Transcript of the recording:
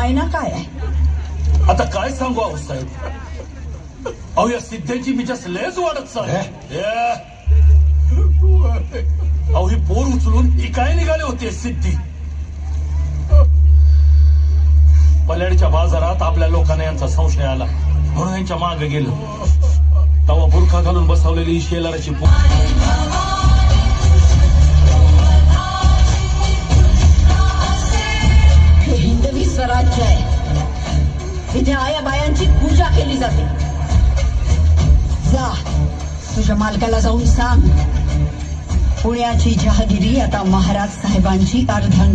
वायना काय आहे? आता काय सांगू अहो साहेब, अहो या सिद्ध्याची मी जास्त लयच वाढत चालली. अहो ही पोर उचलून ही काय निघाले होते सिद्धी. पल्याडच्या बाजारात आपल्या लोकांना यांचा संशय आला म्हणून यांच्या मागे गेलो. तवा बुरखा घालून बसवलेली शेलाराची हे हिंदवी स्वराज्य आहे. इथे आया बायांची पूजा केली जाते. जा तुझ्या मालकाला जाऊन सांग, पुण्याची जहागिरी आता महाराज साहेबांची अर्धांगिनी.